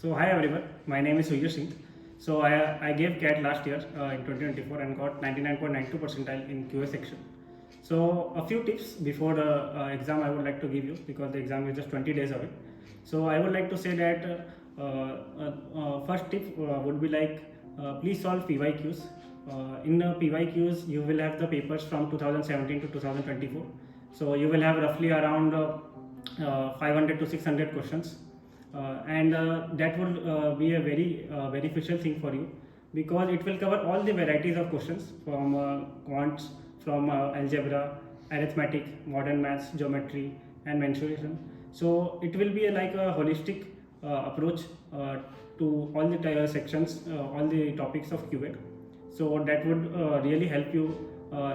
So hi everyone, my name is Sujit Singh. So I gave CAT last year in 2024 and got 99.92 percentile in QA section. So a few tips before the exam I would like to give you because the exam is just 20 days away. So I would like to say that first tip would be like please solve PYQs. In PYQs you will have the papers from 2017 to 2024. So you will have roughly around 500 to 600 questions and that will be a very beneficial thing for you because it will cover all the varieties of questions from quants, from algebra, arithmetic, modern maths, geometry, and mensuration. So it will be like a holistic approach to all the sections, all the topics of QA. So that would really help you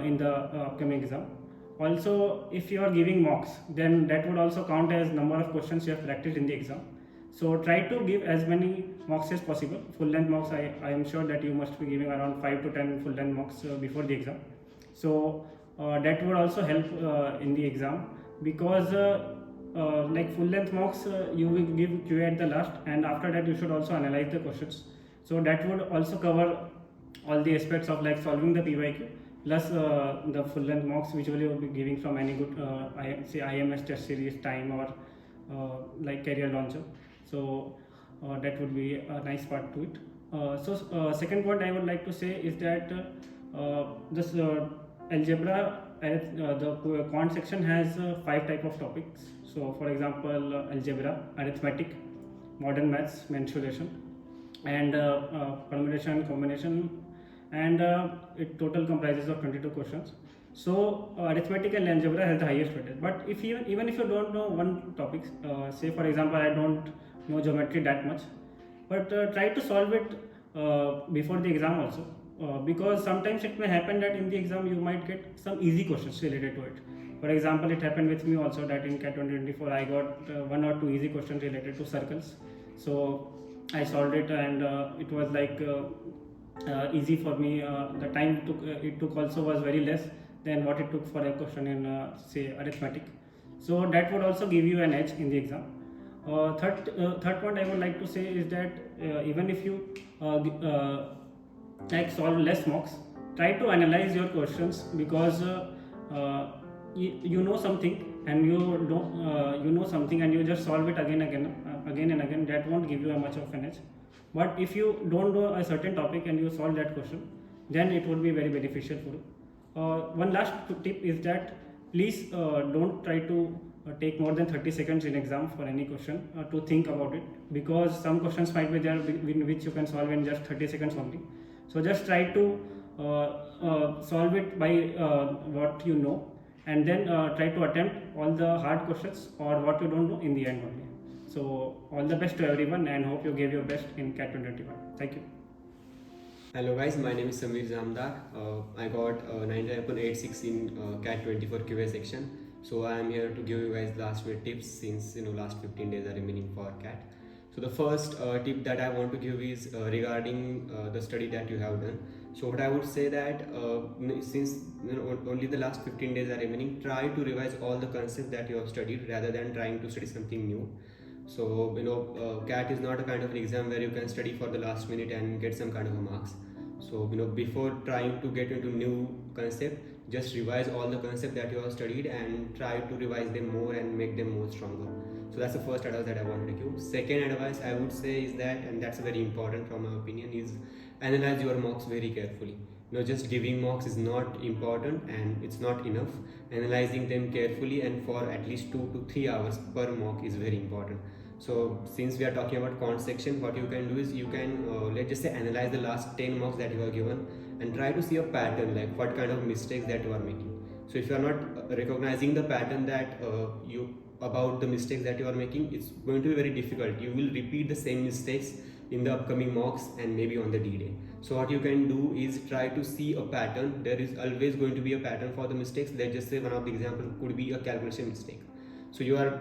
in the upcoming exam. Also, if you are giving mocks, then that would also count as number of questions you have practiced in the exam. So try to give as many mocks as possible. Full length mocks, I am sure that you must be giving around 5 to 10 full length mocks before the exam. So that would also help in the exam because like full length mocks you will give QA at the last, and after that you should also analyze the questions. So that would also cover all the aspects of like solving the PYQ plus the full length mocks which will you be giving from any good say IMS test series time or like career launcher. So that would be a nice part to it. Second point I would like to say is that this algebra the quant section has 5 type of topics. So for example algebra, arithmetic, modern maths, mensuration, and permutation, combination, and it total comprises of 22 questions. So arithmetic and algebra has the highest weightage. But if even if you don't know one topic, say for example I don't know geometry that much, but try to solve it before the exam also, because sometimes it may happen that in the exam you might get some easy questions related to it. For example, it happened with me also that in CAT 2024 I got 1 or 2 easy questions related to circles. So I solved it and it was like easy for me. The time it took also was very less than what it took for a question in say arithmetic. So that would also give you an edge in the exam. Third point I would like to say is that even if you like solve less mocks, try to analyze your questions because you know something and you know something and you just solve it again and again. That won't give you a much of an edge. But if you don't know a certain topic and you solve that question, then it would be very beneficial for you. One last tip is that please don't try to take more than 30 seconds in exam for any question to think about it, because some questions might be there which you can solve in just 30 seconds only. So just try to solve it by what you know, and then try to attempt all the hard questions or what you don't know in the end only. So all the best to everyone and hope you gave your best in CAT 2021. Thank you. Hello guys, my name is Samir Zamdar. I got 99.86 in CAT 24 QA section. So I am here to give you guys last minute tips since last 15 days are remaining for CAT. So the first tip that I want to give is regarding the study that you have done. So what I would say that since only the last 15 days are remaining, try to revise all the concepts that you have studied rather than trying to study something new. So CAT is not a kind of an exam where you can study for the last minute and get some kind of a marks. So before trying to get into new concept, just revise all the concept that you have studied and try to revise them more and make them more stronger. So that's the first advice that I wanted to give. Second advice I would say is that, and that's very important from my opinion, is analyze your mocks very carefully. Just giving mocks is not important and it's not enough. Analyzing them carefully and for at least 2 to 3 hours per mock is very important. So since we are talking about quant section, what you can do is you can let's just say analyze the last 10 mocks that you are given and try to see a pattern, like what kind of mistakes that you are making. So if you are not recognizing the pattern that you about the mistakes that you are making, it's going to be very difficult. You will repeat the same mistakes in the upcoming mocks and maybe on the D-Day. So what you can do is try to see a pattern. There is always going to be a pattern for the mistakes. Let's just say one of the examples could be a calculation mistake. So you are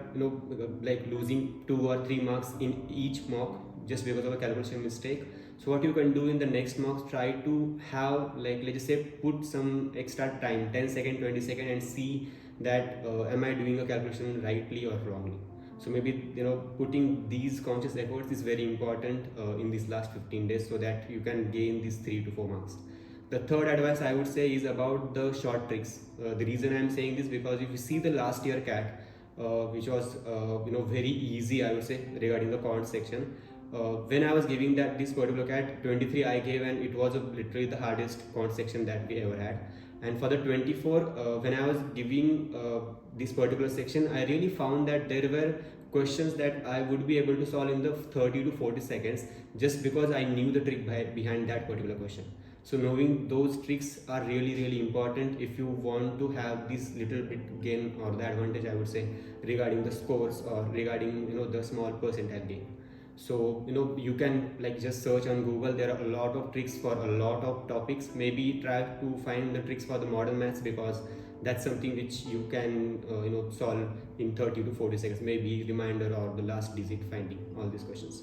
like losing 2 or 3 marks in each mock just because of a calculation mistake. So what you can do in the next mocks, try to have, like, let's just say put some extra time, 10 second, 20 second, and see that am I doing a calculation rightly or wrongly. So maybe putting these conscious efforts is very important in these last 15 days, so that you can gain these 3 to 4 marks. The third advice I would say is about the short tricks. The reason I'm saying this, because if you see the last year CAT, which was very easy, I would say, regarding the quant section. When I was giving this particular CAT 23, I gave, and it was literally the hardest quant section that we ever had. And for the 24, when I was giving this particular section, I really found that there were questions that I would be able to solve in the 30 to 40 seconds, just because I knew the trick behind that particular question. So knowing those tricks are really important if you want to have this little bit gain, or the advantage, I would say, regarding the scores, or regarding the small percentile gain. So you can just search on Google. There are a lot of tricks for a lot of topics. Maybe try to find the tricks for the modern maths, because that's something which you can solve in 30 to 40 seconds, maybe reminder or the last digit finding all these questions.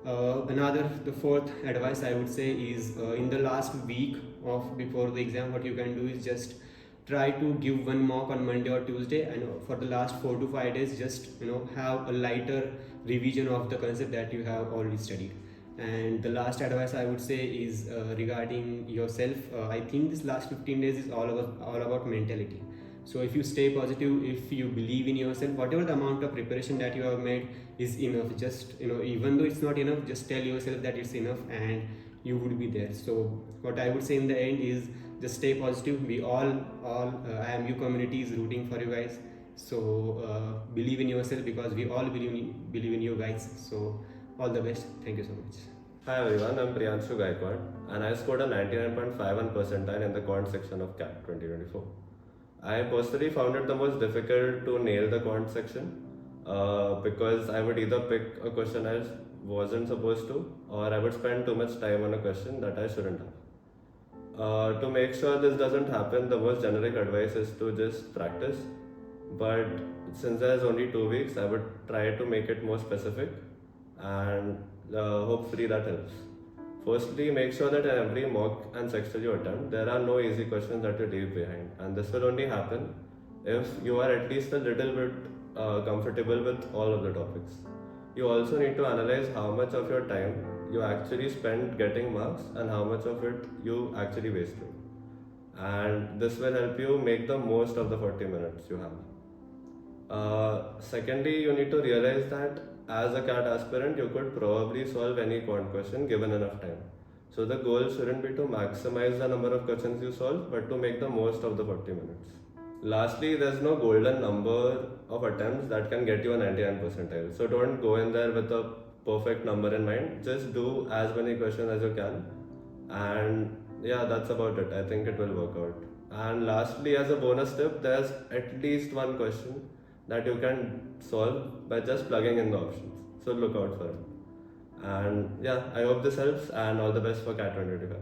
The fourth advice I would say is, in the last week of before the exam, what you can do is just try to give one mock on Monday or Tuesday, and for the last 4 to 5 days, just have a lighter revision of the concept that you have already studied. And the last advice I would say is regarding yourself. I think this last 15 days is all about mentality. So if you stay positive, if you believe in yourself, whatever the amount of preparation that you have made is enough. Just even though it's not enough, just tell yourself that it's enough, and you would be there. So what I would say in the end is, just stay positive. We all IIM community is rooting for you guys. So believe in yourself, because we all believe in you guys. So all the best. Thank you so much. Hi everyone, I'm Priyanshu Gaikwad, and I scored a 99.51 percentile in the quant section of CAT 2024. I personally found it the most difficult to nail the quant section because I would either pick a question I wasn't supposed to, or I would spend too much time on a question that I shouldn't have. To make sure this doesn't happen, the most generic advice is to just practice. But since there's only 2 weeks, I would try to make it more specific, and hopefully that helps. Firstly, make sure that in every mock and sectional you attempt, there are no easy questions that you leave behind, and this will only happen if you are at least a little bit comfortable with all of the topics. You also need to analyze how much of your time you actually spend getting marks and how much of it you actually wasted. And this will help you make the most of the 40 minutes you have. Secondly, you need to realize that as a CAT aspirant, you could probably solve any quant question given enough time. So the goal shouldn't be to maximize the number of questions you solve, but to make the most of the 40 minutes. Lastly, there's no golden number of attempts that can get you a 99 percentile. So don't go in there with a perfect number in mind. Just do as many questions as you can. And yeah, that's about it. I think it will work out. And lastly, as a bonus tip, there's at least one question that you can solve by just plugging in the options. So look out for it. And yeah, I hope this helps, and all the best for CAT 2025.